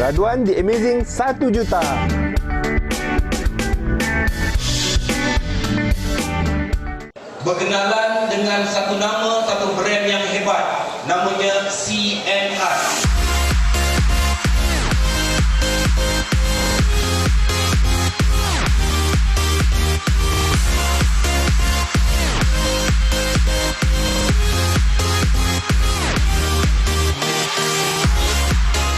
Graduan di Amazing 1 juta. Berkenalan dengan satu nama, satu brand yang hebat. Namanya CNI.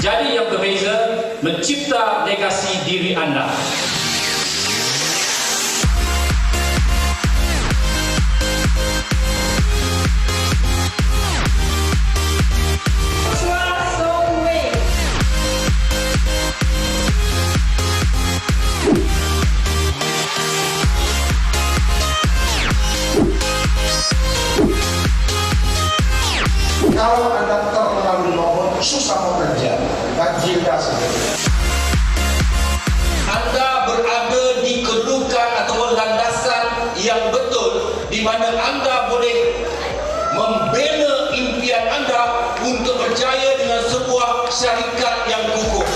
Jadi yang berbeza, mencipta legasi diri anda. Kalau Anda terlalu nomor, susah mau kerja. Ganjilnya sendiri. Anda berada di kedudukan atau landasan yang betul di mana anda boleh membina impian anda untuk berjaya dengan sebuah syarikat yang kukuh.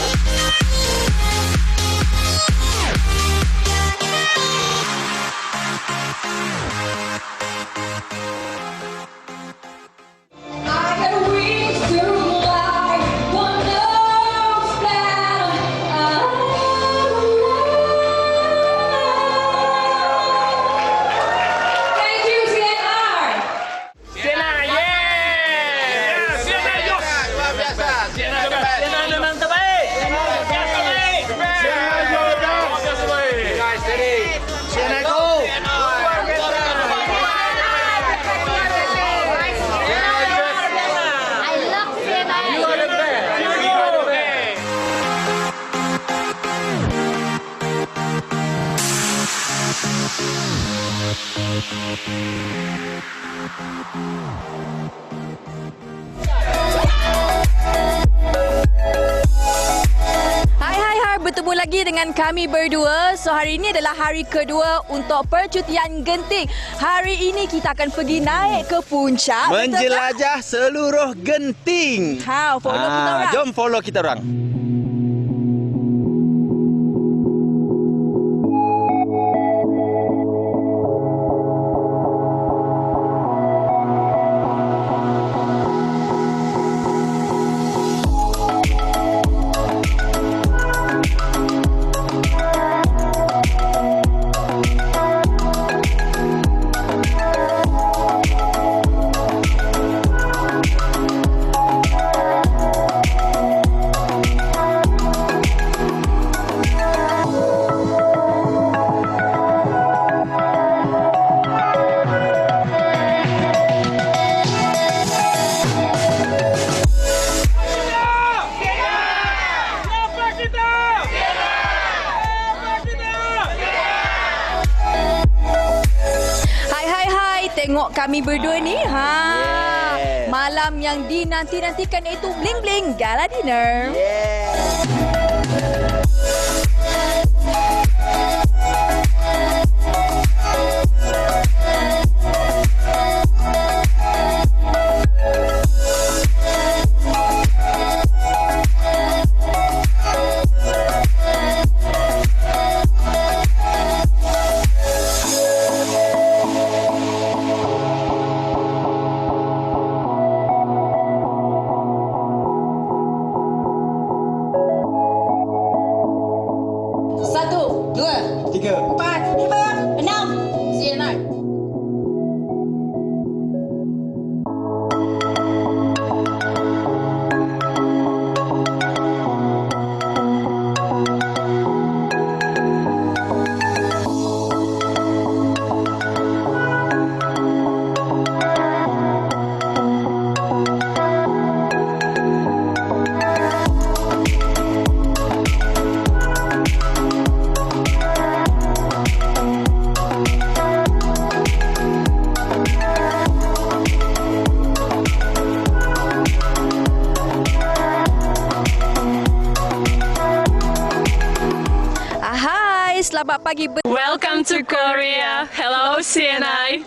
Bertemu lagi dengan kami berdua. So hari ini adalah hari kedua untuk percutian Genting. Hari ini kita akan pergi naik ke puncak Menjelajah seluruh Genting. Follow kita orang. Jom follow kita orang. Tengok kami berdua ni, malam yang dinanti-nantikan iaitu Bling Bling Gala Dinner. Selamat pagi. Welcome to Korea. Hello, CNI.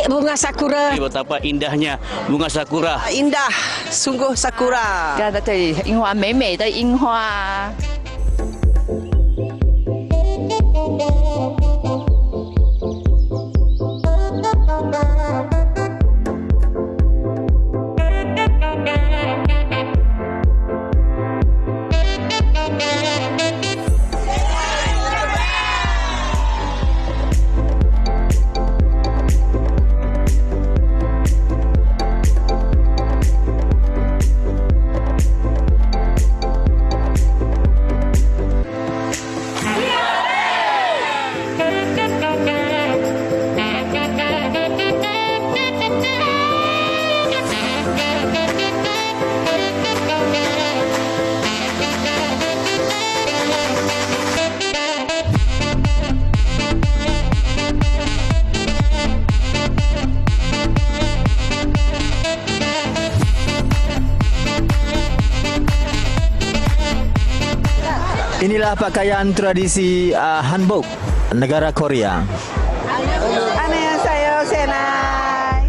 bunga sakura. Betapa indahnya bunga sakura. Indah, sungguh sakura. 的对樱花，美美的樱花。 Inilah pakaian tradisi Hanbok, negara Korea. Annyeonghaseyo, Senai.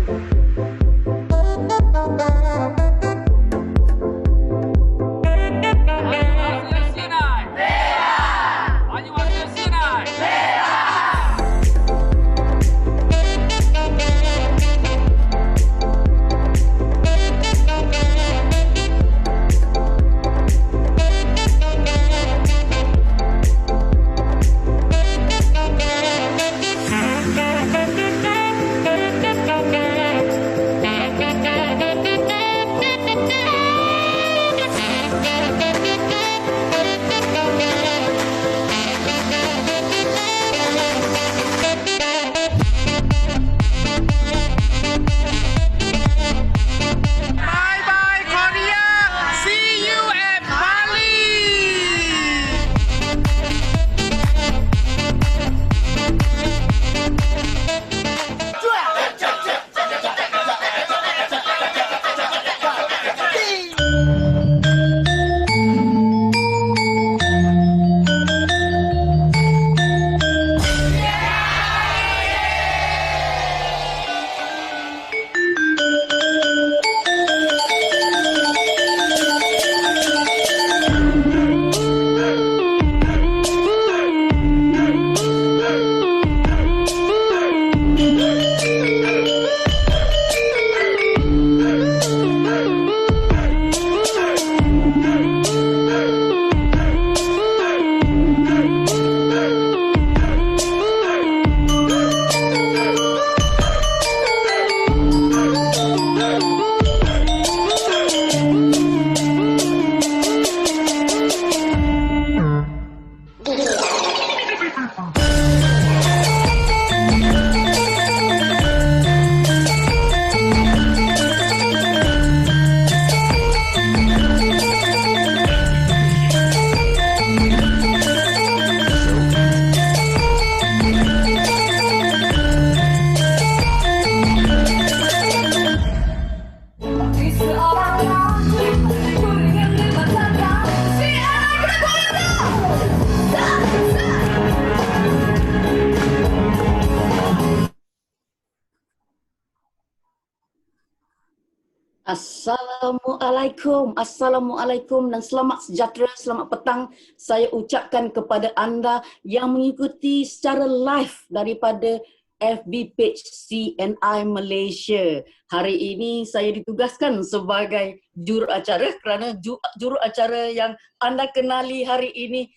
Assalamualaikum dan selamat sejahtera, selamat petang. Saya ucapkan kepada anda yang mengikuti secara live daripada FB page CNI Malaysia. Hari ini saya ditugaskan sebagai juruacara kerana juruacara yang anda kenali hari ini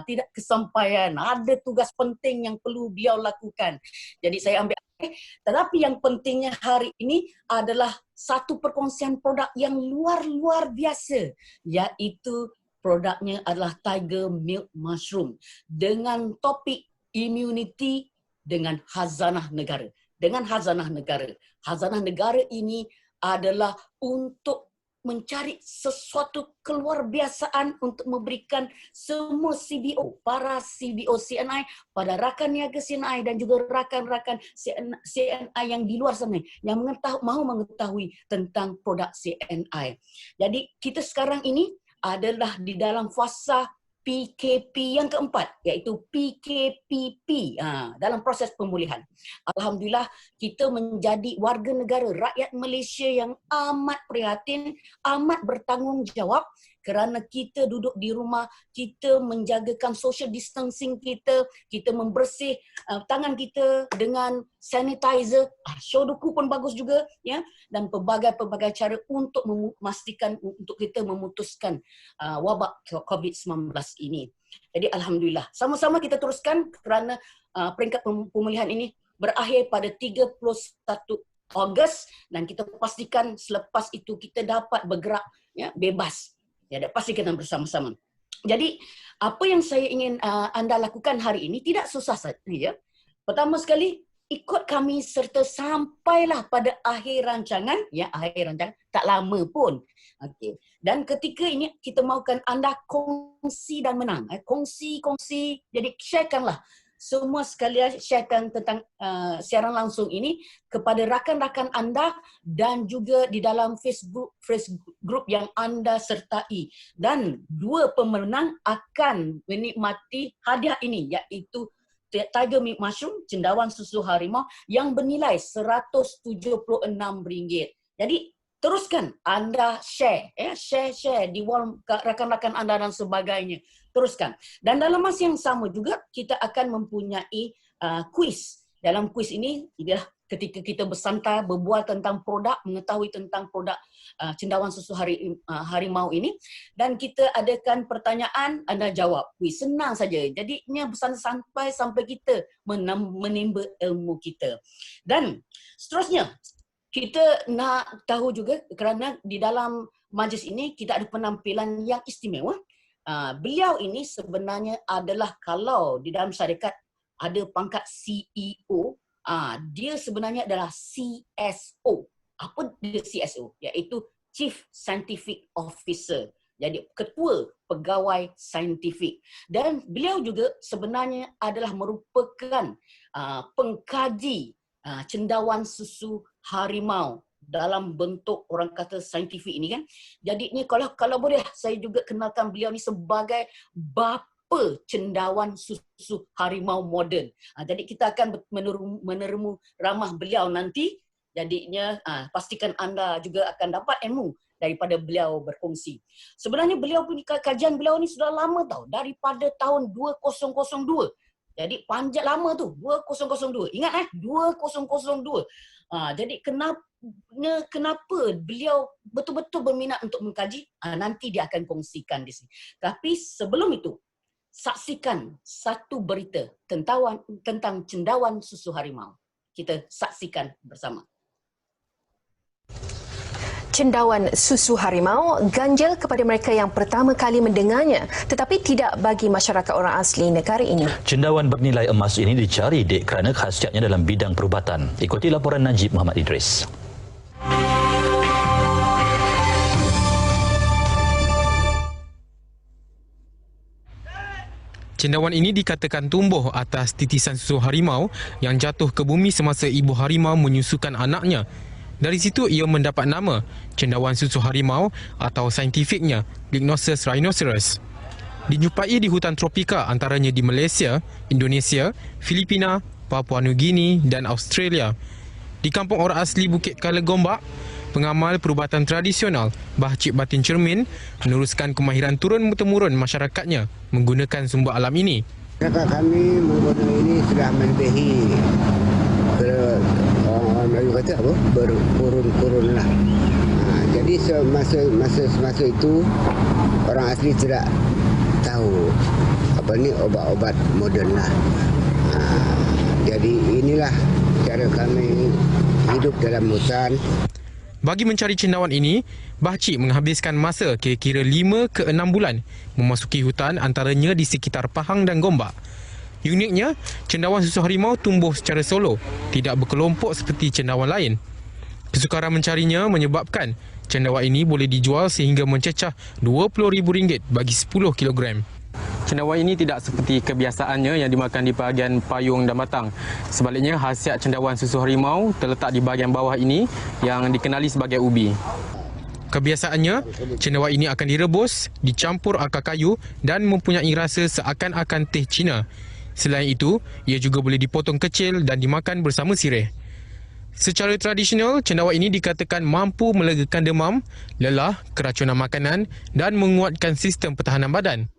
tidak kesampaian. Ada tugas penting yang perlu beliau lakukan. Jadi saya ambil. Tetapi yang pentingnya hari ini adalah satu perkongsian produk yang luar biasa, iaitu produknya adalah Tiger Milk Mushroom dengan topik immunity dengan khazanah negara. Dengan khazanah negara. Khazanah negara ini adalah untuk mencari sesuatu keluarbiasaan untuk memberikan semua CBO, para CBO CNI, pada rakan niaga CNI dan juga rakan-rakan CNI yang di luar sana yang mahu mengetahui tentang produk CNI. Jadi kita sekarang ini adalah di dalam fasa PKP yang keempat, iaitu PKPP dalam proses pemulihan. Alhamdulillah, kita menjadi warga negara rakyat Malaysia yang amat prihatin, amat bertanggungjawab kerana kita duduk di rumah, kita menjagakan social distancing kita membersih tangan kita dengan sanitizer, shoduku pun bagus juga, ya, dan pelbagai cara untuk memastikan untuk kita memutuskan wabak COVID-19 ini. Jadi alhamdulillah, sama-sama kita teruskan kerana peringkat pemulihan ini berakhir pada 31 Ogos dan kita pastikan selepas itu kita dapat bergerak, ya, bebas. Ya, pastikan bersama-sama. Jadi, apa yang saya ingin anda lakukan hari ini tidak susah saja. Ya. Pertama sekali, ikut kami serta sampailah pada akhir rancangan. Ya, akhir rancangan. Tak lama pun. Okay. Dan ketika ini, kita mahukan anda kongsi dan menang. Kongsi. Jadi, sharekanlah. Semua sekalian sharekan tentang siaran langsung ini kepada rakan-rakan anda dan juga di dalam Facebook group yang anda sertai. Dan 2 pemenang akan menikmati hadiah ini, iaitu Tiger Milk Mushroom, cendawan susu harimau yang bernilai RM176. Jadi teruskan anda share di wall rakan-rakan anda dan sebagainya. Teruskan. Dan dalam masa yang sama juga kita akan mempunyai kuis. Dalam kuis ini ialah ketika kita bersantai, berbual tentang produk, mengetahui tentang produk cendawan susu harimau ini, dan kita adakan pertanyaan, anda jawab. Kuis senang saja. Jadinya bersantai sampai kita menimba ilmu kita. Dan seterusnya, kita nak tahu juga kerana di dalam majlis ini kita ada penampilan yang istimewa. Beliau ini sebenarnya adalah, kalau di dalam syarikat ada pangkat CEO, dia sebenarnya adalah CSO. Apa dia CSO? Iaitu Chief Scientific Officer. Jadi ketua pegawai saintifik. Dan beliau juga sebenarnya adalah merupakan pengkaji cendawan susu harimau dalam bentuk orang kata saintifik ini kan. Jadinya kalau boleh saya juga kenalkan beliau ni sebagai bapa cendawan susu harimau moden. Jadi kita akan menerima ramah beliau nanti. Jadinya pastikan anda juga akan dapat ilmu daripada beliau berkongsi. Sebenarnya beliau punya kajian beliau ni sudah lama tau, daripada tahun 2002. Jadi panjang lama tu, 2002. Ingat 2002. Jadi kenapa beliau betul-betul berminat untuk mengkaji? Nanti dia akan kongsikan di sini. Tapi sebelum itu, saksikan satu berita tentang cendawan susu harimau. Kita saksikan bersama. Cendawan susu harimau ganjil kepada mereka yang pertama kali mendengarnya, tetapi tidak bagi masyarakat orang asli negara ini. Cendawan bernilai emas ini dicari kerana khasiatnya dalam bidang perubatan. Ikuti laporan Najib Muhammad Idris. Cendawan ini dikatakan tumbuh atas titisan susu harimau yang jatuh ke bumi semasa ibu harimau menyusukan anaknya. Dari situ ia mendapat nama cendawan susu harimau atau saintifiknya Lycnosus rhinoceros. Dijumpai di hutan tropika antaranya di Malaysia, Indonesia, Filipina, Papua New Guinea dan Australia. Di kampung orang asli Bukit Kala Gombak, pengamal perubatan tradisional Bah Cik Batin Cermin meneruskan kemahiran turun-temurun masyarakatnya menggunakan sumber alam ini. Kakak kami menggunakan ini sudah melebihi orang Melayu kata apa? Berkurun-kurun lah. Jadi semasa itu orang asli tidak tahu apa ni obat-obat moden lah. Jadi inilah cara kami hidup dalam hutan. Bagi mencari cendawan ini, Bah Cik menghabiskan masa kira-kira 5 ke 6 bulan memasuki hutan antaranya di sekitar Pahang dan Gombak. Uniknya, cendawan susu harimau tumbuh secara solo, tidak berkelompok seperti cendawan lain. Kesukaran mencarinya menyebabkan cendawan ini boleh dijual sehingga mencecah RM20,000 bagi 10 kilogram. Cendawan ini tidak seperti kebiasaannya yang dimakan di bahagian payung dan batang. Sebaliknya, khasiat cendawan susu harimau terletak di bahagian bawah ini yang dikenali sebagai ubi. Kebiasaannya, cendawan ini akan direbus, dicampur akar kayu dan mempunyai rasa seakan-akan teh Cina. Selain itu, ia juga boleh dipotong kecil dan dimakan bersama sirih. Secara tradisional, cendawan ini dikatakan mampu melegakan demam, lelah, keracunan makanan dan menguatkan sistem pertahanan badan.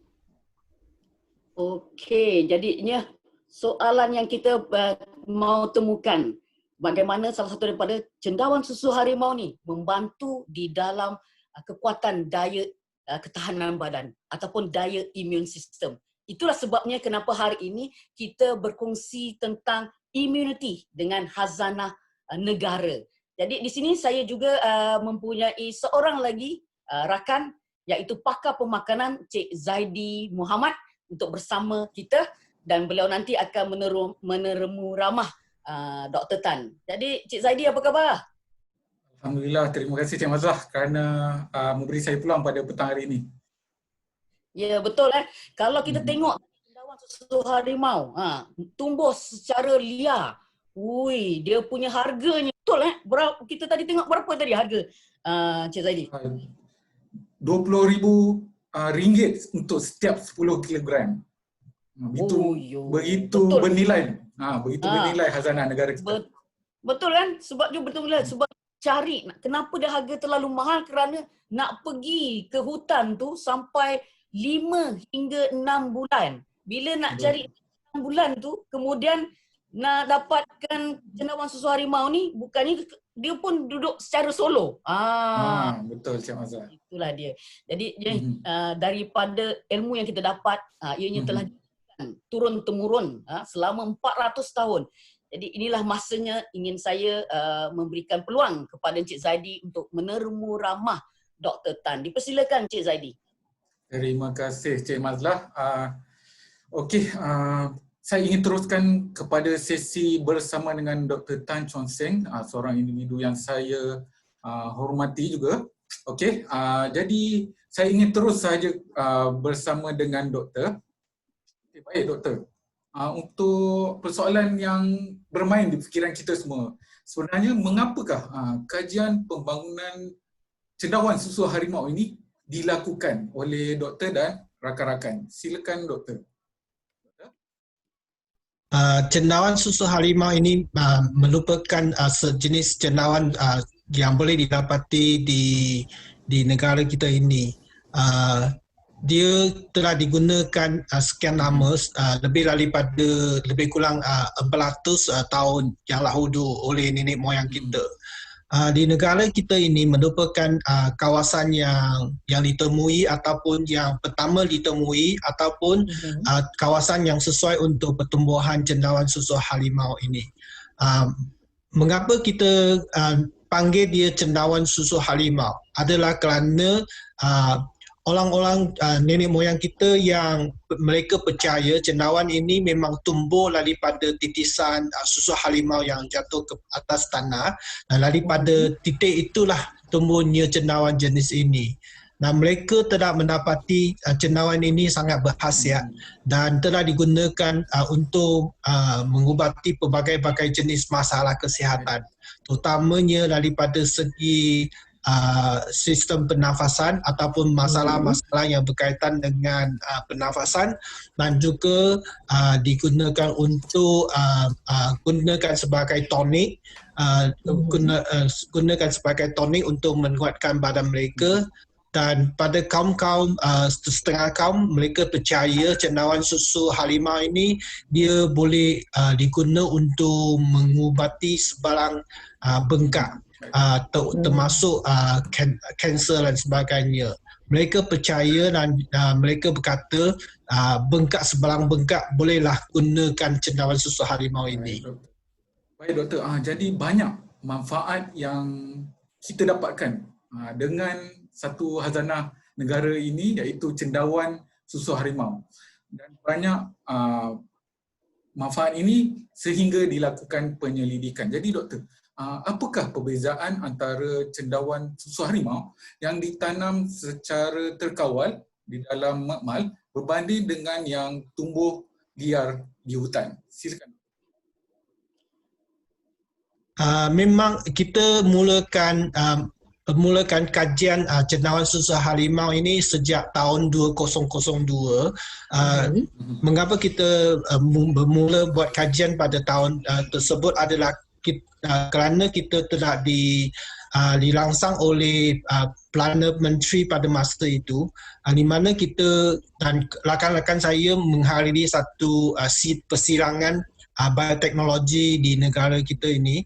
Okey, jadinya soalan yang kita mau temukan, bagaimana salah satu daripada cendawan susu harimau ni membantu di dalam kekuatan daya ketahanan badan ataupun daya imun sistem. Itulah sebabnya kenapa hari ini kita berkongsi tentang immunity dengan khazanah negara. Jadi di sini saya juga mempunyai seorang lagi rakan, iaitu pakar pemakanan Cik Zaidi Muhammad untuk bersama kita, dan beliau nanti akan meneremu ramah Dr. Tan. Jadi Cik Zaidi, apa khabar? Alhamdulillah, terima kasih Cik Mazlah kerana memberi saya peluang pada petang hari ini. Ya, betul. Kalau kita tengok cendawan susu harimau, tumbuh secara liar. Ui, dia punya harganya betul kita tadi tengok berapa tadi harga Cik Zaidi? RM20,000 untuk setiap 10 kilogram. Begitu betul. Bernilai. Begitu bernilai khazanah negara kita. Betul kan? Sebab juga betul sebab cari kenapa dia harga terlalu mahal, kerana nak pergi ke hutan tu sampai 5 hingga 6 bulan. Bila nak cari 6 bulan tu, kemudian nak dapatkan cendawan susu harimau ni, bukannya dia pun duduk secara solo. Betul Cik Mazlah. Itulah dia. Jadi daripada ilmu yang kita dapat, ianya telah turun-temurun selama 400 tahun. Jadi inilah masanya ingin saya memberikan peluang kepada Encik Zaidi untuk menermu ramah Dr. Tan. Dipersilakan Encik Zaidi. Terima kasih Cik Mazlah. Okey, saya ingin teruskan kepada sesi bersama dengan Dr. Tan Chuan Seng, seorang individu yang saya hormati juga. Okey, jadi saya ingin terus saja bersama dengan doktor. Okay, baik doktor. Untuk persoalan yang bermain di fikiran kita semua, sebenarnya mengapakah kajian pembangunan cendawan susu harimau ini dilakukan oleh doktor dan rakan-rakan? Silakan doktor. Cendawan susu harimau ini merupakan sejenis cendawan yang boleh didapati di negara kita ini. Dia telah digunakan sekian lama, lebih kurang 400 tahun yang lalu oleh nenek moyang kita. Di negara kita ini merupakan kawasan yang ditemui ataupun yang pertama ditemui ataupun kawasan yang sesuai untuk pertumbuhan cendawan susu harimau ini. Mengapa kita panggil dia cendawan susu harimau? Adalah kerana orang-orang nenek moyang kita yang mereka percaya cendawan ini memang tumbuh daripada titisan susu harimau yang jatuh ke atas tanah, dan daripada titik itulah tumbuhnya cendawan jenis ini. Dan mereka telah mendapati cendawan ini sangat berkhasiat dan telah digunakan untuk mengubati pelbagai-bagai jenis masalah kesihatan, terutamanya daripada segi sistem pernafasan ataupun masalah-masalah yang berkaitan dengan pernafasan, dan juga digunakan untuk gunakan sebagai tonik, gunakan sebagai tonik untuk menguatkan badan mereka. Dan pada kaum-kaum setengah kaum, mereka percaya cendawan susu harimau ini dia boleh diguna untuk mengubati sebarang bengkak, termasuk kanser dan sebagainya. Mereka percaya dan mereka berkata bengkak sebarang bengkak bolehlah gunakan cendawan susu harimau ini. Baik doktor, jadi banyak manfaat yang kita dapatkan dengan satu khazanah negara ini, iaitu cendawan susu harimau. Dan banyak manfaat ini sehingga dilakukan penyelidikan. Jadi doktor, apakah perbezaan antara cendawan susu harimau yang ditanam secara terkawal di dalam makmal berbanding dengan yang tumbuh liar di hutan? Silakan. Memang kita mulakan memulakan kajian cendawan susu harimau ini sejak tahun 2002. Mengapa kita bermula buat kajian pada tahun tersebut adalah kerana kita telah dirangsang oleh Perdana Menteri pada masa itu, di mana kita dan rakan-rakan saya menghadiri satu persilangan bioteknologi di negara kita ini,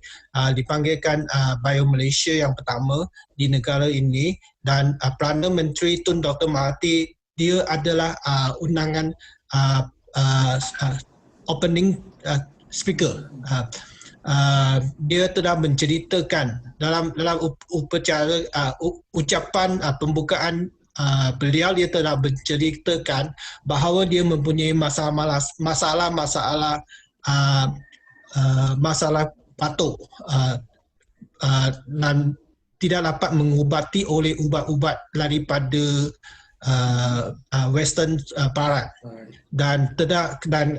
dipanggilkan Bio Malaysia yang pertama di negara ini, dan Perdana Menteri Tun Dr. Mahathir, dia adalah undangan opening speaker. Dia telah menceritakan dalam upacara ucapan pembukaan beliau, dia telah menceritakan bahawa dia mempunyai masalah batuk dan tidak dapat mengubati oleh ubat-ubat daripada Western Barat, dan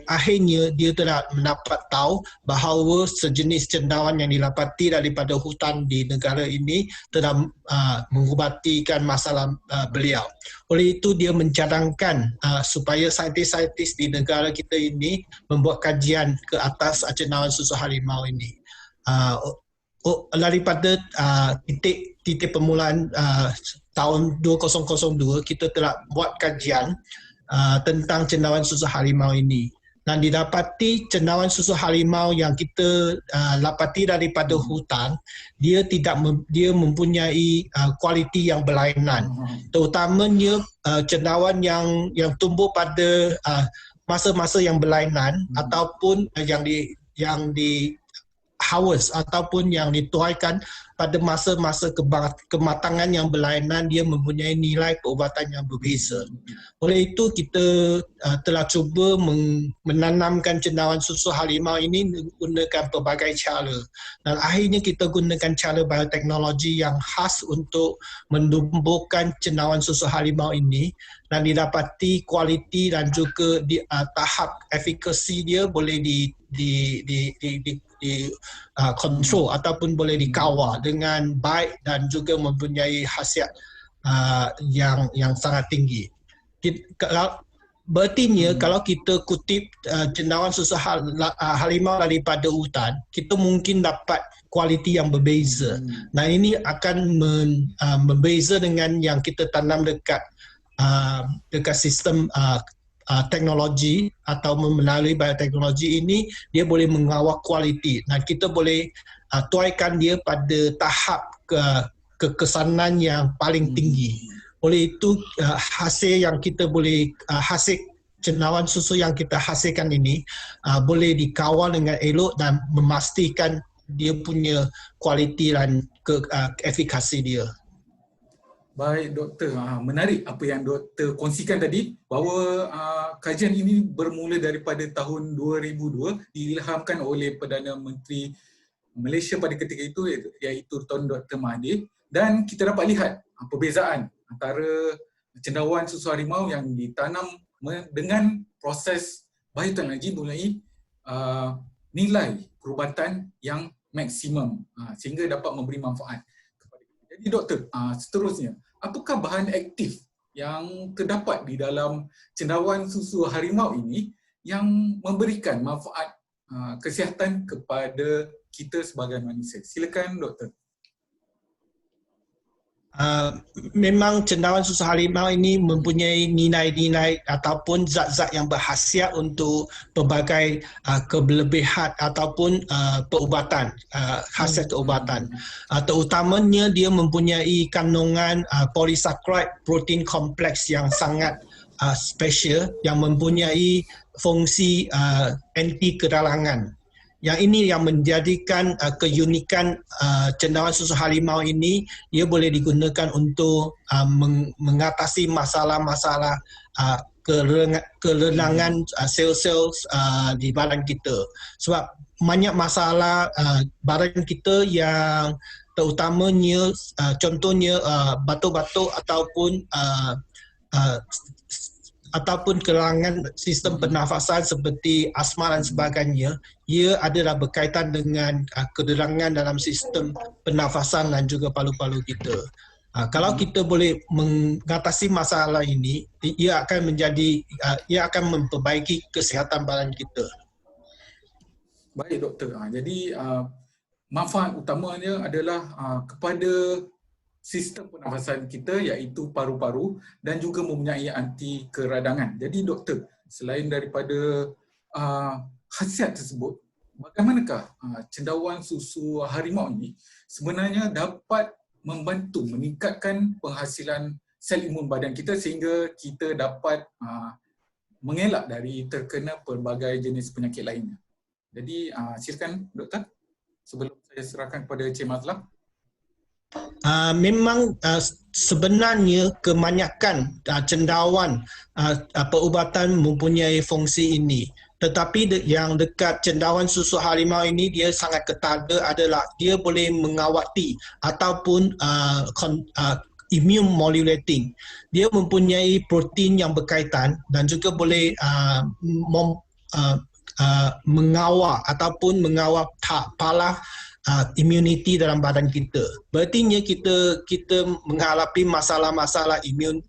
akhirnya dia telah mendapat tahu bahawa sejenis cendawan yang didapati daripada hutan di negara ini telah mengubatikan masalah beliau. Oleh itu dia mencadangkan supaya saintis-saintis di negara kita ini membuat kajian ke atas cendawan susu harimau ini. Daripada titik permulaan tahun 2002, kita telah buat kajian tentang cendawan susu harimau ini, dan didapati cendawan susu harimau yang kita dapati daripada hutan, dia mempunyai kualiti yang berlainan, terutamanya cendawan yang tumbuh pada masa-masa yang berlainan ataupun yang di harvest ataupun yang dituaikan pada masa-masa kematangan yang berlainan, dia mempunyai nilai perubatan yang berbeza. Oleh itu kita telah cuba menanamkan cendawan susu harimau ini menggunakan pelbagai cara, dan akhirnya kita gunakan cara bioteknologi yang khas untuk menumbuhkan cendawan susu harimau ini, dan didapati kualiti dan juga tahap efikasi dia boleh kontrol ataupun boleh dikawal dengan baik dan juga mempunyai khasiat yang sangat tinggi. Berartinya kalau kita kutip cendawan susu harimau daripada hutan, kita mungkin dapat kualiti yang berbeza. Nah, ini akan berbeza dengan yang kita tanam dekat sistem teknologi atau melalui bioteknologi ini. Dia boleh mengawal kualiti dan kita boleh tuaikan dia pada tahap kekesanan yang paling tinggi. Oleh itu hasil yang kita boleh hasil cendawan susu yang kita hasilkan ini boleh dikawal dengan elok dan memastikan dia punya kualiti dan efikasi dia. Baik doktor, menarik apa yang doktor kongsikan tadi, bahawa kajian ini bermula daripada tahun 2002, diilhamkan oleh Perdana Menteri Malaysia pada ketika itu, iaitu Tun Dr. Mahathir, dan kita dapat lihat perbezaan antara cendawan susu harimau yang ditanam dengan proses bioteknologi mempunyai nilai perubatan yang maksimum sehingga dapat memberi manfaat kepada kita. Jadi doktor, seterusnya, apakah bahan aktif yang terdapat di dalam cendawan susu harimau ini yang memberikan manfaat kesihatan kepada kita sebagai manusia? Silakan doktor. Memang cendawan susu harimau ini mempunyai nilai-nilai ataupun zat-zat yang berkhasiat untuk pelbagai kelebihan ataupun perubatan, khasiat keubatan. Terutamanya dia mempunyai kandungan polysaccharide protein kompleks yang sangat special, yang mempunyai fungsi anti keralangan. Yang ini yang menjadikan keunikan cendawan susu harimau ini, ia boleh digunakan untuk mengatasi masalah-masalah kelenangan sel-sel di badan kita. Sebab banyak masalah badan kita yang terutamanya contohnya batuk-batuk ataupun ataupun kelainan sistem pernafasan seperti asma dan sebagainya, ia adalah berkaitan dengan kederangan dalam sistem pernafasan dan juga paru-paru kita. Kalau kita boleh mengatasi masalah ini, ia akan memperbaiki kesihatan badan kita. Baik doktor. Jadi manfaat utamanya adalah kepada sistem pernafasan kita iaitu paru-paru dan juga mempunyai anti keradangan. Jadi doktor, selain daripada khasiat tersebut, bagaimanakah cendawan susu harimau ini sebenarnya dapat membantu meningkatkan penghasilan sel imun badan kita sehingga kita dapat mengelak dari terkena pelbagai jenis penyakit lainnya. Jadi silakan doktor, sebelum saya serahkan kepada Encik Mazlah. Memang sebenarnya kebanyakan cendawan perubatan mempunyai fungsi ini. Tetapi yang dekat cendawan susu harimau ini dia sangat ketara adalah dia boleh mengawati ataupun immune modulating. Dia mempunyai protein yang berkaitan dan juga boleh mengawal ataupun mengawal palah immunity dalam badan kita. Berartinya kita menghadapi masalah-masalah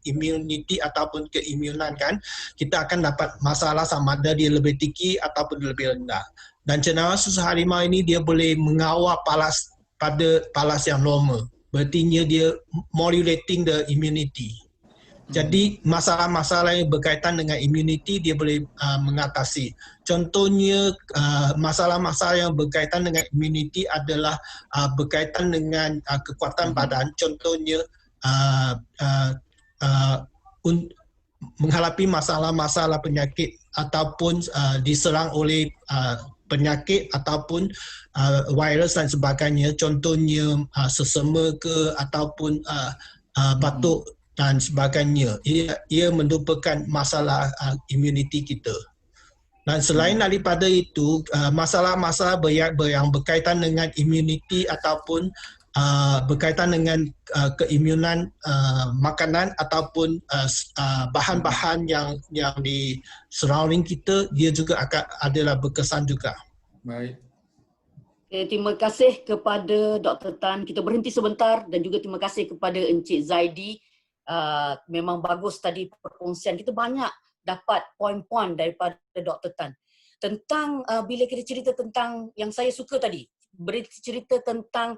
immunity ataupun keimunan kan, kita akan dapat masalah sama ada dia lebih tinggi ataupun lebih rendah. Dan cendawan susu harimau ini dia boleh mengawal palas yang normal. Berartinya dia modulating the immunity. Jadi masalah-masalah yang berkaitan dengan immunity dia boleh mengatasi. Contohnya masalah-masalah yang berkaitan dengan immunity adalah berkaitan dengan kekuatan badan. Contohnya menghadapi masalah-masalah penyakit ataupun diserang oleh penyakit ataupun virus dan sebagainya. Contohnya sesama ke ataupun batuk dan sebagainya. Ia merupakan masalah immunity kita. Dan selain daripada itu, masalah-masalah yang berkaitan dengan immunity ataupun berkaitan dengan keimunan makanan ataupun bahan-bahan yang di surrounding kita, dia juga adalah berkesan juga. Baik. Terima kasih kepada Dr. Tan. Kita berhenti sebentar dan juga terima kasih kepada Encik Zaidi. Memang bagus tadi perkongsian kita, banyak dapat poin-poin daripada Dr. Tan tentang bila kita cerita tentang yang saya suka tadi, bercerita tentang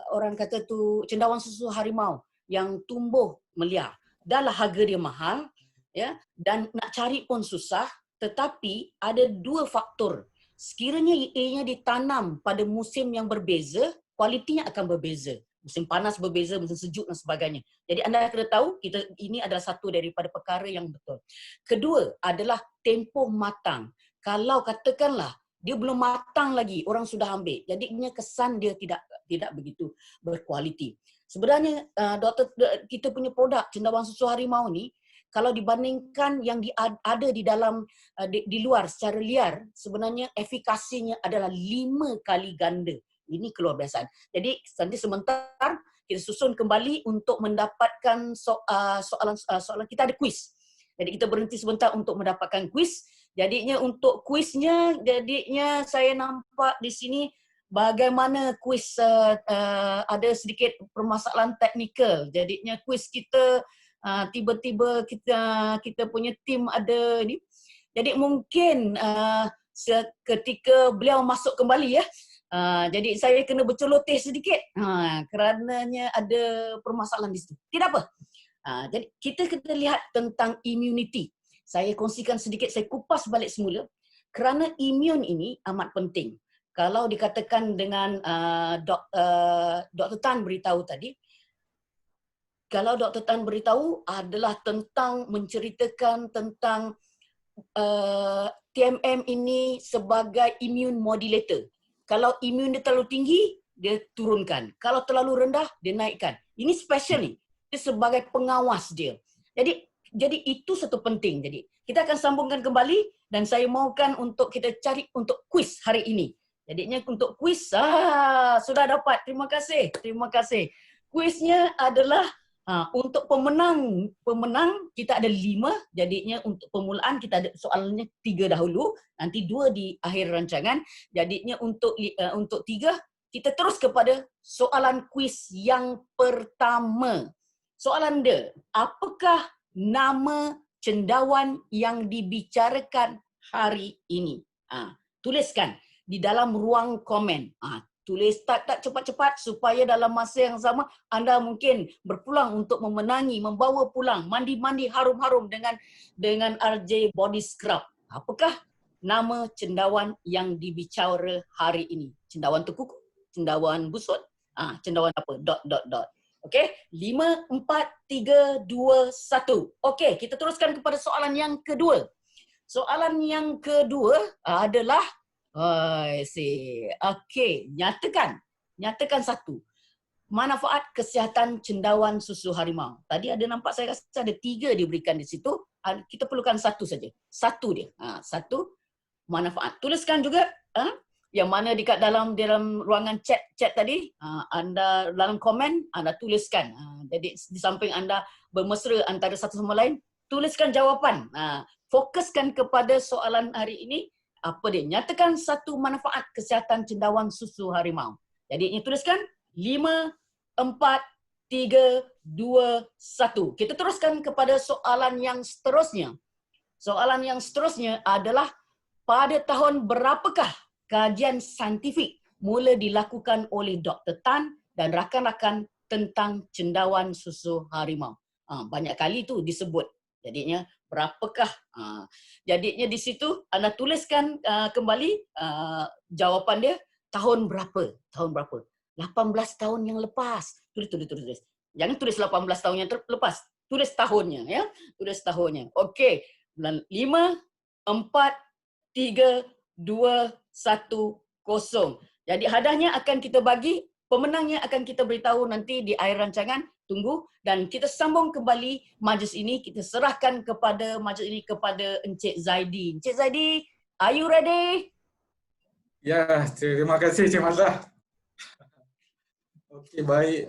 orang kata tu cendawan susu harimau yang tumbuh meliar. Dahlah harga dia mahal ya, dan nak cari pun susah, tetapi ada dua faktor. Sekiranya ianya ditanam pada musim yang berbeza, kualitinya akan berbeza. Musim panas berbeza, musim sejuk dan sebagainya. Jadi anda kena tahu, ini adalah satu daripada perkara yang betul. Kedua adalah tempoh matang. Kalau katakanlah dia belum matang lagi, orang sudah ambil. Jadinya kesan dia tidak begitu berkualiti. Sebenarnya doktor, kita punya produk cendawan susu harimau ni, kalau dibandingkan yang ada di dalam di luar secara liar, sebenarnya efikasinya adalah 5 kali ganda. Ini keluar biasaan. Jadi nanti sebentar kita susun kembali untuk mendapatkan soalan. Kita ada kuis. Jadi kita berhenti sebentar untuk mendapatkan kuis. Jadinya untuk kuisnya, jadinya saya nampak di sini bagaimana kuis ada sedikit permasalahan teknikal. Jadinya kuis kita tiba-tiba kita punya tim ada ni. Jadi mungkin ketika beliau masuk kembali ya. Jadi saya kena berceloteh sedikit kerananya ada permasalahan di situ. Tidak apa. Jadi kita lihat tentang immunity. Saya kongsikan sedikit, saya kupas balik semula. Kerana imun ini amat penting. Kalau dikatakan dengan Dr. Tan beritahu tadi, kalau Dr. Tan beritahu adalah tentang menceritakan tentang TMM ini sebagai immune modulator. Kalau imun dia terlalu tinggi, dia turunkan. Kalau terlalu rendah, dia naikkan. Ini special ni. Dia sebagai pengawas dia. Jadi itu satu penting. Jadi kita akan sambungkan kembali dan saya mahukan untuk kita cari untuk kuis hari ini. Jadinya untuk kuis sudah dapat. Terima kasih. Terima kasih. Kuisnya adalah Untuk pemenang kita ada 5, jadinya untuk permulaan kita ada soalannya 3 dahulu, nanti 2 di akhir rancangan. Jadinya untuk 3 kita terus kepada soalan kuis yang pertama. Soalan dia, apakah nama cendawan yang dibicarakan hari ini? Tuliskan di dalam ruang komen. Tulis tak cepat-cepat supaya dalam masa yang sama anda mungkin berpeluang untuk memenangi, membawa pulang mandi-mandi harum-harum dengan RJ Body Scrub. Apakah nama cendawan yang dibicara hari ini? Cendawan terkuku, cendawan busut, cendawan apa? ... Okey, 5, 4, 3, 2, 1. Okey, kita teruskan kepada soalan yang kedua. Soalan yang kedua adalah okey, nyatakan satu. Manfaat kesihatan cendawan susu harimau. Tadi ada nampak, saya rasa ada 3 diberikan di situ. Kita perlukan satu saja. Satu dia. Satu manfaat. Tuliskan juga yang mana dekat dalam ruangan chat tadi, anda dalam komen anda tuliskan. Jadi di samping anda bermesra antara satu sama lain, tuliskan jawapan. Fokuskan kepada soalan hari ini. Apa dia? Nyatakan satu manfaat kesihatan cendawan susu harimau. Jadi ini tuliskan 5, 4, 3, 2, 1. Kita teruskan kepada soalan yang seterusnya. Soalan yang seterusnya adalah pada tahun berapakah kajian saintifik mula dilakukan oleh Dr. Tan dan rakan-rakan tentang cendawan susu harimau? Banyak kali tu disebut. Jadinya berapakah? Jadinya di situ anda tuliskan kembali jawapan dia, tahun berapa? Tahun berapa? 18 tahun yang lepas. Tulis. Jangan tulis 18 tahun yang lepas. Tulis tahunnya, ya. Tulis tahunnya. Okey. 5, 4, 3, 2, 1, 0. Jadi hadiahnya akan kita bagi, pemenangnya akan kita beritahu nanti di akhir rancangan. Tunggu dan kita sambung kembali majlis ini. Kita serahkan kepada majlis ini kepada Encik Zaidi. Encik Zaidi, are you ready? Ya, terima kasih Cik Mazlah. Okey, baik.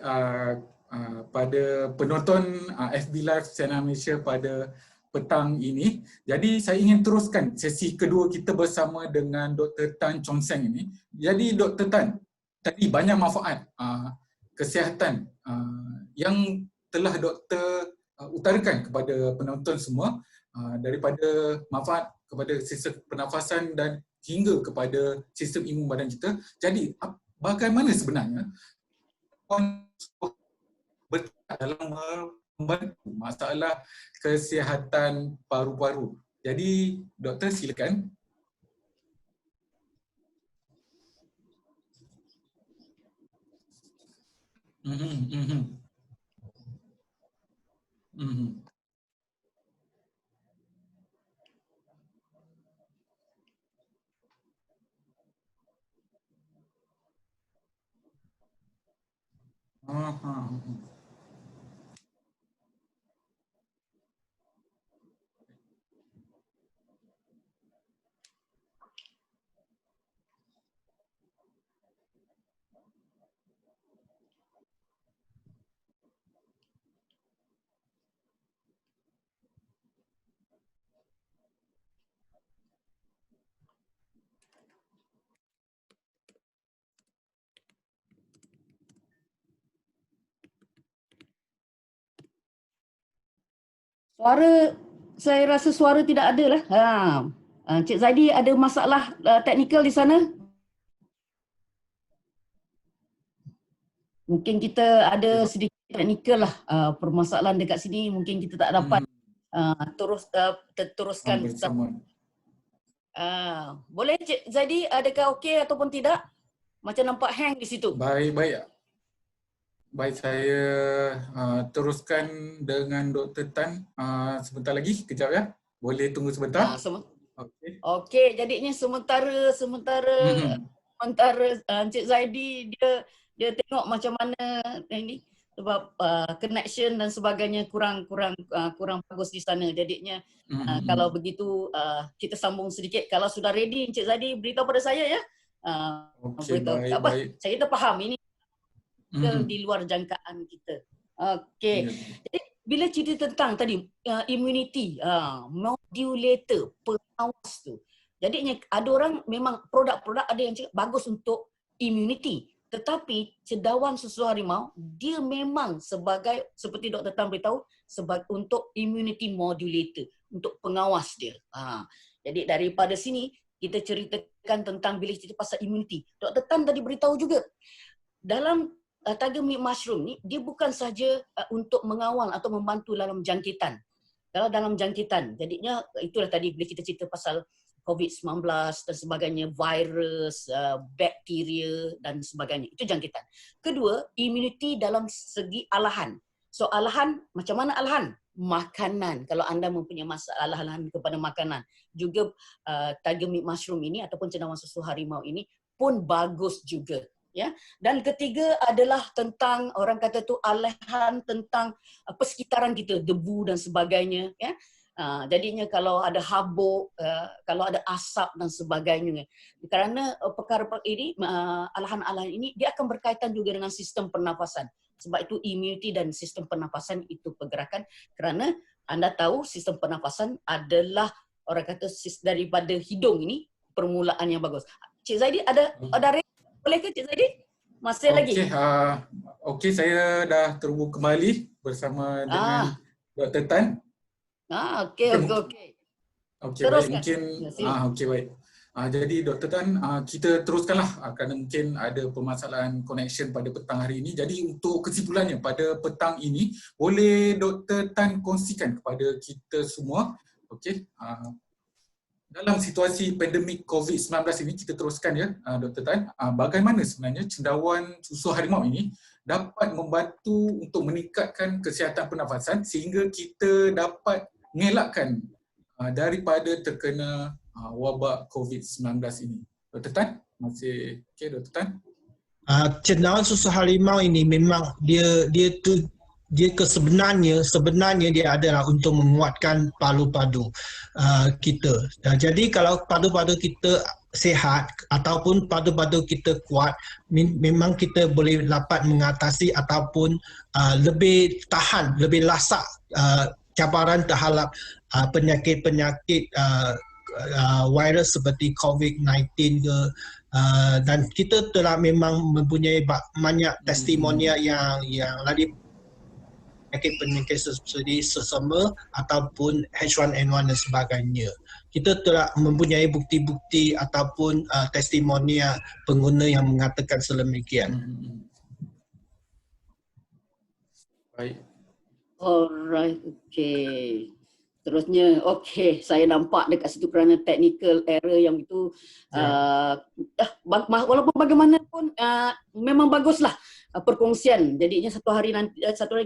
Pada penonton FB Live Channel Malaysia pada petang ini. Jadi saya ingin teruskan sesi kedua kita bersama dengan Dr. Tan Chon Seng ini. Jadi Dr. Tan, tadi banyak manfaat kesihatan yang telah doktor utarakan kepada penonton semua, daripada manfaat kepada sistem pernafasan dan hingga kepada sistem imun badan kita. Jadi bagaimana sebenarnya dalam membantu masalah kesihatan paru-paru? Jadi doktor silakan. Saya rasa suara tidak ada lah. Encik Zaidi ada masalah teknikal di sana? Mungkin kita ada sedikit teknikal lah permasalahan dekat sini. Mungkin kita tak dapat teruskan. Boleh Encik Zaidi, adakah okey ataupun tidak? Macam nampak hang di situ. Baik, saya teruskan dengan Dr. Tan sebentar lagi, kejap ya. Boleh tunggu sebentar? Okey, jadinya sementara Encik Zaidi dia tengok macam mana ini, sebab connection dan sebagainya kurang bagus di sana. Jadinya kalau begitu kita sambung sedikit. Kalau sudah ready Encik Zaidi beritahu pada saya ya. Okey, baik. Saya tak faham ini di luar jangkaan kita. Okey. Jadi bila cerita tentang tadi immunity, modulator, pengawas tu. Jadinya ada orang memang produk-produk ada yang cakap bagus untuk immunity. Tetapi cendawan susu harimau dia memang sebagai seperti Dr. Tan beritahu sebagai untuk immunity modulator, untuk pengawas dia. Jadi daripada sini kita ceritakan tentang bila cerita pasal immunity. Dr. Tan tadi beritahu juga dalam tiger meat mushroom ni dia bukan saja untuk mengawal atau membantu dalam jangkitan. Kalau dalam jangkitan, jadinya itulah tadi bila kita cerita pasal COVID-19 dan sebagainya, virus, bakteria dan sebagainya. Itu jangkitan. Kedua, immunity dalam segi alahan. So alahan, macam mana alahan? Makanan. Kalau anda mempunyai masalah alahan kepada makanan. Juga tiger meat mushroom ini ataupun cendawan susu harimau ini pun bagus juga. Ya. Dan ketiga adalah tentang orang kata tu alahan tentang persekitaran kita, debu dan sebagainya. Ya. Jadinya kalau ada habuk, kalau ada asap dan sebagainya. Kerana perkara ini, alahan-alahan ini dia akan berkaitan juga dengan sistem pernafasan. Sebab itu immunity dan sistem pernafasan itu pergerakan. Kerana anda tahu sistem pernafasan adalah orang kata daripada hidung ini permulaan yang bagus. Cik Zaidi ada boleh ke Cik Zaidi? Masih lagi? Okey, saya dah terhubung kembali bersama dengan Dr. Tan. Okey. Okey, baik. Mungkin okey, baik. Jadi Dr. Tan, kita teruskanlah kerana mungkin ada permasalahan connection pada petang hari ini. Jadi untuk kesimpulannya pada petang ini, boleh Dr. Tan kongsikan kepada kita semua, okey, dalam situasi pandemik COVID-19 ini, kita teruskan ya Dr. Tan, bagaimana sebenarnya cendawan susu harimau ini dapat membantu untuk meningkatkan kesihatan pernafasan sehingga kita dapat mengelakkan daripada terkena wabak COVID-19 ini. Dr. Tan, masih okey Dr. Tan? Cendawan susu harimau ini memang dia sebenarnya dia adalah untuk menguatkan paru-paru kita. Jadi kalau paru-paru kita sihat ataupun paru-paru kita kuat, memang kita boleh dapat mengatasi ataupun lebih tahan, lebih lasak cabaran terhadap penyakit-penyakit virus seperti COVID-19 ke. Dan kita telah memang mempunyai banyak testimonia yang lagi penyakit seperti sesama ataupun H1N1 dan sebagainya. Kita telah mempunyai bukti-bukti ataupun testimonia pengguna yang mengatakan sedemikian. Baik. Alright, okey. Terusnya, okey, saya nampak dekat situ kerana technical error yang itu walaupun bagaimanapun memang baguslah perkongsian. Jadinya satu hari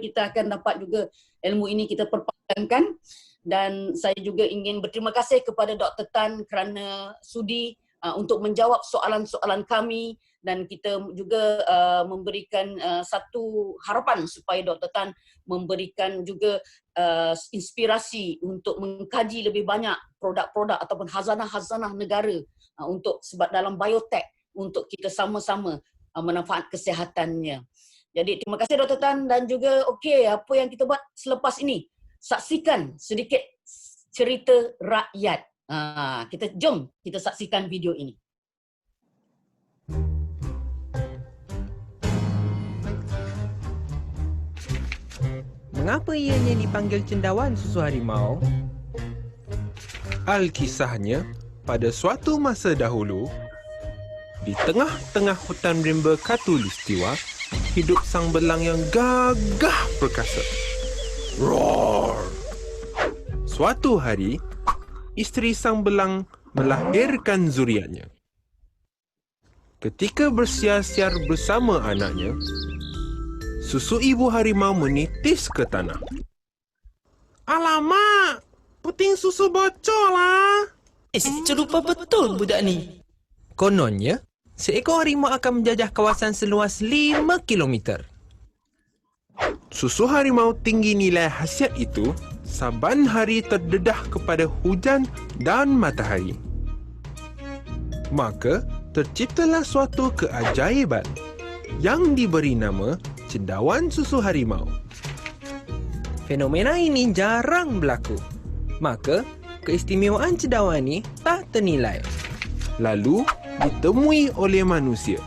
kita akan dapat juga ilmu ini kita perpanjangkan. Dan saya juga ingin berterima kasih kepada Dr. Tan kerana sudi untuk menjawab soalan-soalan kami, dan kita juga memberikan satu harapan supaya Dr. Tan memberikan juga inspirasi untuk mengkaji lebih banyak produk-produk ataupun khazanah-khazanah negara untuk sebab dalam biotech untuk kita sama-sama manfaat kesihatannya. Jadi terima kasih Dr. Tan, dan juga okey, apa yang kita buat selepas ini, saksikan sedikit cerita rakyat. Jom kita saksikan video ini. Mengapa ianya dipanggil cendawan susu harimau? Alkisahnya, pada suatu masa dahulu, di tengah-tengah hutan rimba Khatulistiwa, hidup sang belang yang gagah perkasa. Roar! Suatu hari, isteri sang belang melahirkan zuriatnya. Ketika bersiar-siar bersama anaknya, susu ibu harimau menitis ke tanah. Alamak! Puting susu bocor lah! Cerupa betul budak ni. Kononnya, seekor harimau akan menjajah kawasan seluas 5 km. Susu harimau tinggi nilai khasiat itu saban hari terdedah kepada hujan dan matahari. Maka, terciptalah suatu keajaiban yang diberi nama cendawan susu harimau. Fenomena ini jarang berlaku. Maka, keistimewaan cendawan ini tak ternilai. Lalu, ditemui oleh manusia.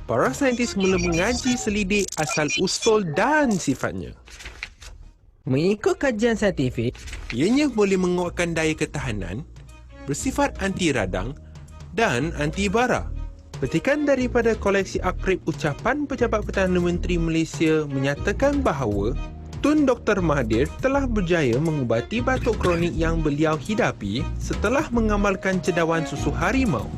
Para saintis mula mengaji selidik asal-usul dan sifatnya. Mengikut kajian saintifik, ianya boleh menguatkan daya ketahanan, bersifat anti radang dan anti bara. Petikan daripada koleksi akrib ucapan Pejabat Perdana Menteri Malaysia menyatakan bahawa Tun Dr. Mahathir telah berjaya mengubati batuk kronik yang beliau hidapi setelah mengamalkan cendawan susu harimau.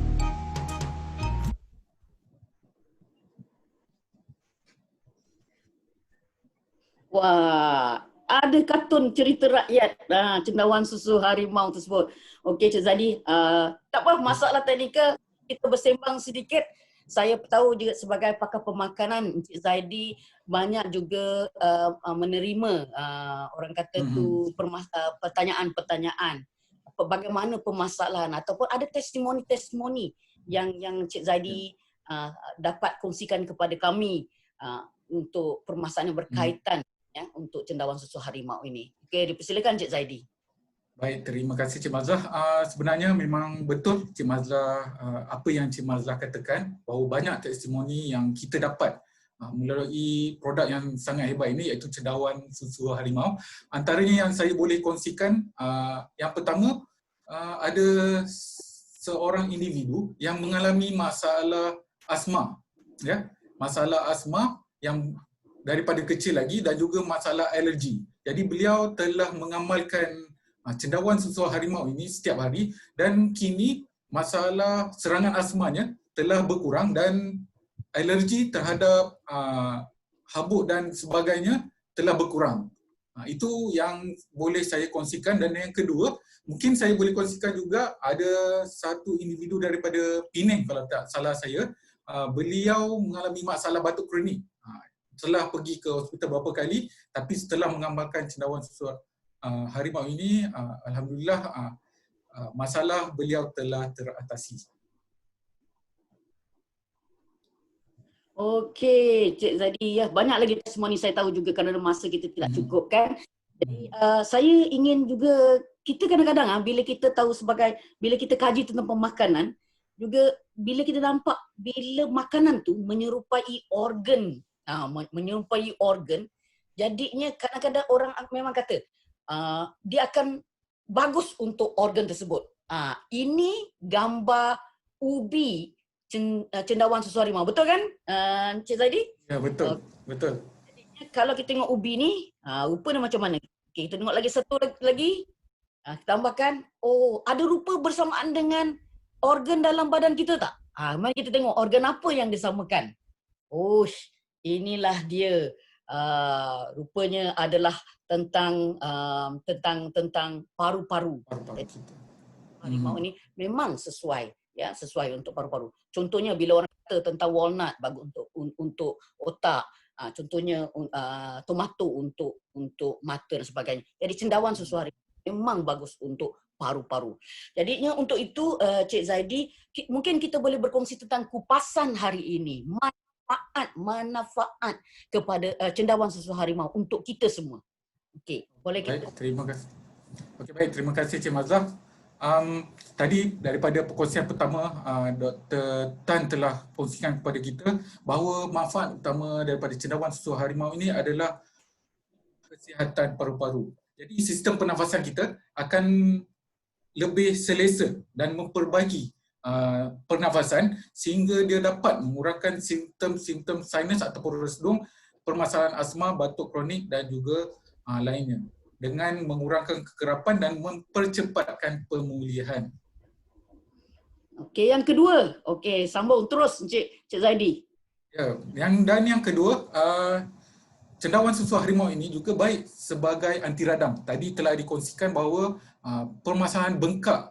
Wah, ada kartun cerita rakyat cendawan susu harimau tersebut. Okey Cik Zaidi, tak apa masalah teknikal, kita bersembang sedikit. Saya tahu juga sebagai pakar pemakanan, Cik Zaidi banyak juga menerima orang kata tu pertanyaan-pertanyaan bagaimana permasalahan ataupun ada testimoni-testimoni yang Cik Zaidi dapat kongsikan kepada kami untuk permasalahan yang berkaitan ya untuk cendawan susu harimau ini. Okey, dipersilakan Cik Zaidi. Baik, terima kasih Cik Mazlah. Sebenarnya memang betul Cik Mazlah apa yang Cik Mazlah katakan bahawa banyak testimoni yang kita dapat melalui produk yang sangat hebat ini iaitu cendawan susu harimau. Antaranya yang saya boleh kongsikan, yang pertama ada seorang individu yang mengalami masalah asma, ya, masalah asma yang daripada kecil lagi dan juga masalah alergi. Jadi beliau telah mengamalkan cendawan susu harimau ini setiap hari dan kini masalah serangan asmanya telah berkurang dan alergi terhadap habuk dan sebagainya telah berkurang. Itu yang boleh saya kongsikan. Dan yang kedua, mungkin saya boleh kongsikan juga ada satu individu daripada Penang kalau tak salah saya, beliau mengalami masalah batuk kronik. Telah pergi ke hospital beberapa kali, tapi setelah mengamalkan cendawan susu harimau ini, alhamdulillah masalah beliau telah teratasi. Okey, Cik Zaidi, ya, banyak lagi testimoni saya tahu juga kerana masa kita tidak cukup kan. Jadi saya ingin juga, kita kadang-kadang bila kita tahu bila kita kaji tentang pemakanan, juga bila kita nampak bila makanan tu menyerupai organ, jadinya kadang-kadang orang memang kata dia akan bagus untuk organ tersebut. Ini gambar ubi cendawan susu harimau, betul kan Cik Zaidi? Ya, betul. Betul. Kalau kita tengok ubi ni, rupa dia macam mana? Okay, kita tengok lagi satu lagi. Kita tambahkan, ada rupa bersamaan dengan organ dalam badan kita tak? Mari kita tengok organ apa yang disamakan. Inilah dia. Rupanya adalah tentang paru-paru. Harimau ini memang sesuai, ya, sesuai untuk paru-paru. Contohnya bila orang kata tentang walnut bagus untuk otak, contohnya tomato untuk mata dan sebagainya. Jadi cendawan susu harimau memang bagus untuk paru-paru. Jadinya untuk itu Cik Zaidi, mungkin kita boleh berkongsi tentang kupasan hari ini. Manfaat kepada cendawan susu harimau untuk kita semua. Okey, boleh kita. Baik, terima kasih. Okey, baik, terima kasih Cik Mazlah. Tadi daripada perkongsian pertama, Dr. Tan telah kongsikan kepada kita bahawa manfaat utama daripada cendawan susu harimau ini adalah kesihatan paru-paru. Jadi sistem pernafasan kita akan lebih selesa dan memperbaiki pernafasan sehingga dia dapat mengurangkan simptom-simptom sinus ataupun resdung, permasalahan asma, batuk kronik dan juga lainnya, dengan mengurangkan kekerapan dan mempercepatkan pemulihan. Okey, yang kedua. Okey, sambung terus Cik Zaidi. Ya, yang kedua, cendawan susu harimau ini juga baik sebagai anti radang. Tadi telah dikongsikan bahawa permasalahan bengkak,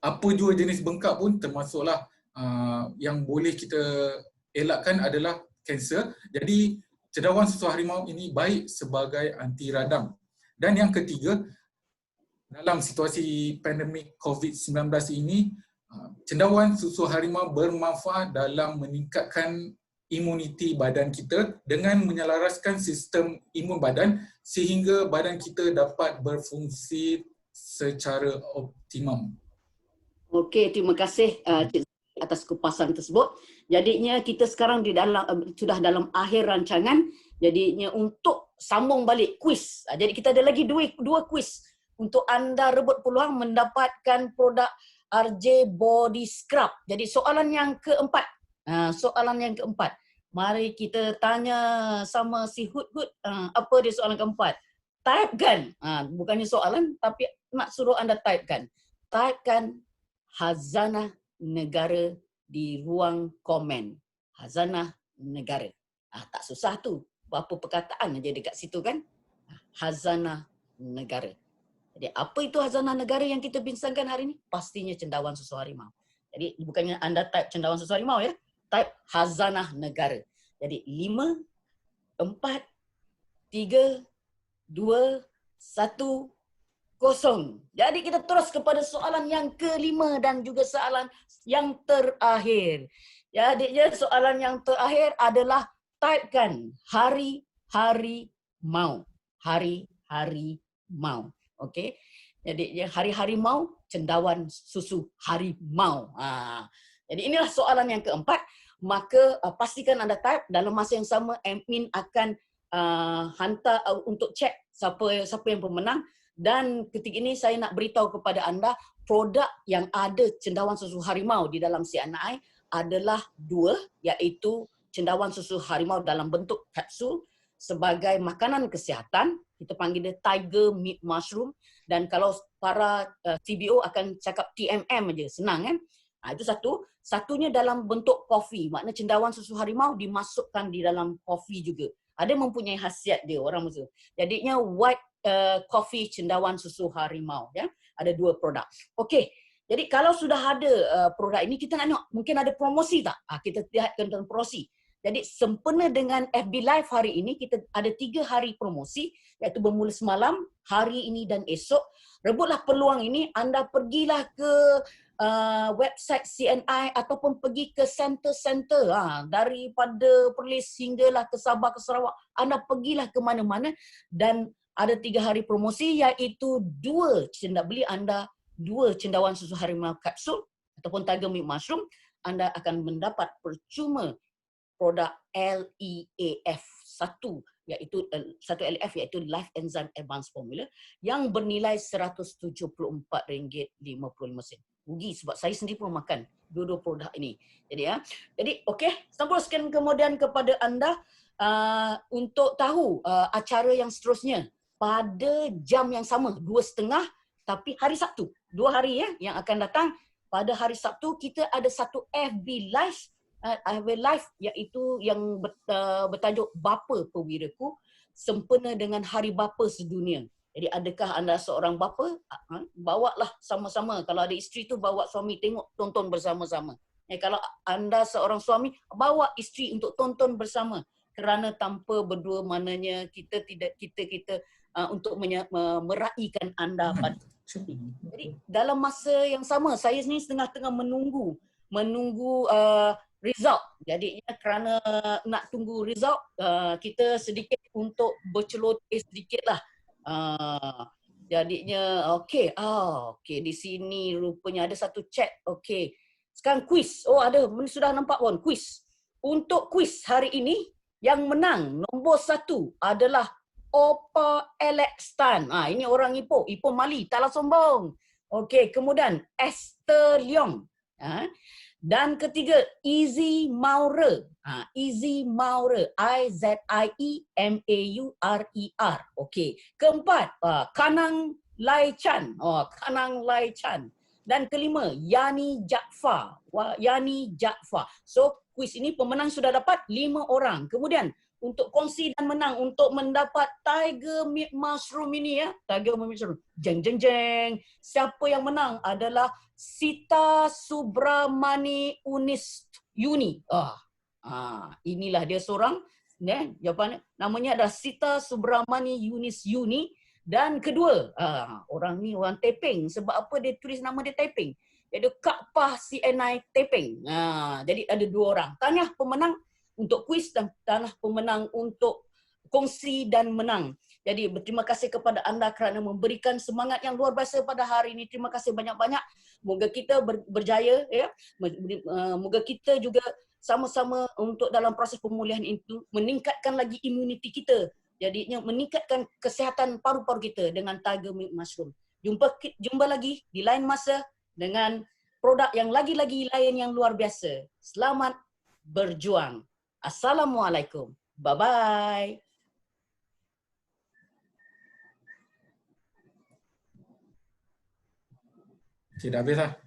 apa jua jenis bengkak pun termasuklah yang boleh kita elakkan adalah kanser. Jadi cendawan susu harimau ini baik sebagai anti radang. Dan yang ketiga, dalam situasi pandemik COVID-19 ini, cendawan susu harimau bermanfaat dalam meningkatkan imuniti badan kita dengan menyelaraskan sistem imun badan sehingga badan kita dapat berfungsi secara optimum. Okey, terima kasih Cik Zaki atas kupasan tersebut. Jadinya kita sekarang sudah dalam akhir rancangan. Jadinya untuk sambung balik kuis. Jadi kita ada lagi dua kuis untuk anda rebut peluang mendapatkan produk RJ Body Scrub. Jadi soalan yang keempat. Mari kita tanya sama si Hud. Apa dia soalan keempat? Typekan. Bukannya soalan tapi nak suruh anda typekan. Typekan Khazanah Negara di ruang komen. Khazanah Negara. Tak susah tu. Berapa perkataan aja dekat situ kan? Khazanah Negara. Jadi apa itu Khazanah Negara yang kita bincangkan hari ini? Pastinya cendawan susu harimau. Jadi bukannya anda type cendawan susu harimau ya. Type Khazanah Negara. Jadi 5, 4, 3, 2, 1, 0. Jadi kita terus kepada soalan yang kelima dan juga soalan yang terakhir. Jadi soalan yang terakhir adalah typekan hari-harimau. Hari-harimau. Okey. Jadi hari-harimau cendawan susu harimau. Jadi inilah soalan yang keempat. Maka pastikan anda type. Dalam masa yang sama admin akan hantar untuk cek siapa yang pemenang. Dan ketika ini saya nak beritahu kepada anda produk yang ada cendawan susu harimau di dalam CNI adalah 2, iaitu cendawan susu harimau dalam bentuk kapsul sebagai makanan kesihatan. Kita panggil dia Tiger Meat Mushroom. Dan kalau para CBO akan cakap TMM aja, senang kan? Itu satu. Satunya dalam bentuk kopi. Maknanya cendawan susu harimau dimasukkan di dalam kopi juga. Ada mempunyai khasiat dia orang musuh. Jadinya white coffee cendawan susu harimau. Ya? Ada 2 produk. Okey. Jadi kalau sudah ada produk ini, kita nak tengok mungkin ada promosi tak? Kita lihatkan tentang promosi. Jadi sempena dengan FB Live hari ini, kita ada 3 hari promosi, iaitu bermula semalam, hari ini dan esok. Rebutlah peluang ini, anda pergilah ke website CNI ataupun pergi ke center-center daripada Perlis hinggalah ke Sabah, ke Sarawak. Anda pergilah ke mana-mana dan ada 3 hari promosi, iaitu 2 beli anda 2 cendawan susu harimau kapsul ataupun Tiger Meat Mushroom, anda akan mendapat percuma produk LEAF 1, iaitu satu LEAF iaitu Life Enzyme Advanced Formula yang bernilai RM174.55. Rugi sebab saya sendiri pun makan dua-dua produk ini. Jadi okey, teruskan kemudian kepada anda untuk tahu acara yang seterusnya pada jam yang sama 2.30 tapi hari Sabtu. 2 hari yang akan datang. Pada hari Sabtu kita ada satu FB Live iaitu yang bertajuk Bapa Pewiraku sempena dengan Hari Bapa Sedunia. Jadi adakah anda seorang bapa? Bawalah sama-sama. Kalau ada isteri tu bawa suami tengok, tonton bersama-sama. Kalau anda seorang suami, bawa isteri untuk tonton bersama. Kerana tanpa berdua maknanya kita untuk meraihkan anda pada. Jadi dalam masa yang sama saya ni tengah menunggu result. Jadi kerana nak tunggu result, kita sedikit untuk berceloteh sedikitlah. Jadinya okey. Okey, di sini rupanya ada satu chat. Okey. Sekarang kuis. Ada, sudah nampak pun kuis. Untuk kuis hari ini yang menang nombor 1 adalah Opa Alex Tan. Ini orang Ipoh Mali, taklah sombong. Okey, kemudian Esther Leong. Dan ketiga, Easy Maurer. Easy Maurer. IZIEMAURER. Okey. Keempat, Kanang Lai Chan. Kanang Lai Chan. Dan kelima, Yani Jaafar. Yani Jaafar. So, kuis ini pemenang sudah dapat 5 orang. Kemudian, untuk kongsi dan menang untuk mendapat Tiger Meat Mushroom ini Tiger Meat Mushroom. Jeng jeng jeng. Siapa yang menang adalah Sita Subramani Unis Yuni. Inilah dia seorang. Jawapannya namanya adalah Sita Subramani Yunis Yuni. Dan kedua, orang ni orang Teping. Sebab apa dia tulis nama dia Teping? Dia ada Kak Pah CNI Teping. Jadi ada 2 orang. Tahniah pemenang untuk kuis dan tanah pemenang untuk kongsi dan menang. Jadi berterima kasih kepada anda kerana memberikan semangat yang luar biasa pada hari ini. Terima kasih banyak-banyak. Moga kita berjaya, ya. Moga kita juga sama-sama untuk dalam proses pemulihan itu meningkatkan lagi imuniti kita. Jadinya meningkatkan kesihatan paru-paru kita dengan Tiger Milk Mushroom. Jumpa lagi di lain masa dengan produk yang lagi-lagi lain yang luar biasa. Selamat berjuang. Assalamualaikum. Bye-bye. Cik, dah habis lah.